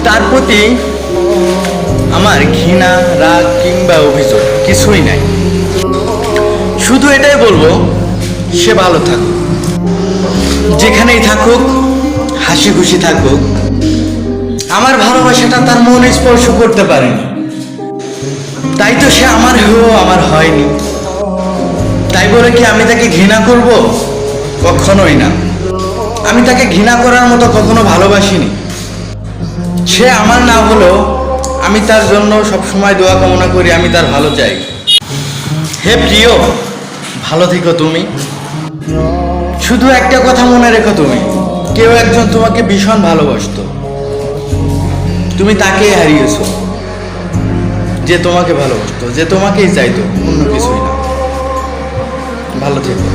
তার প্রতি আমার ঘৃণা, রাগ কিংবা অভিযোগ কিছুই নাই। শুধু এটাই বলবো, সে ভালো থাকুক, যেখানেই থাকুক হাসি খুশি থাকুক। আমার ভালোবাসাটা তার মনে স্পর্শ করতে পারেনি, তাই তো সে আমার হয়েও আমার হয়নি। তাই বলে কি আমি তাকে ঘৃণা করব? কখনোই না। আমি তাকে ঘৃণা করার মতো কখনো ভালোবাসিনি। সে আমার না হলেও আমি তার জন্য সবসময় দোয়া কামনা করি, আমি তার ভালো চাই। হে প্রিয়, ভালো থেকো তুমি। শুধু একটা কথা মনে রেখো, তুমি কেউ একজন তোমাকে ভীষণ ভালোবাসতো, তুমি তাকেই হারিয়েছো। যে তোমাকে ভালোবাসতো, যে তোমাকেই চাইতো, অন্য কিছুই না। ভালো থেকো।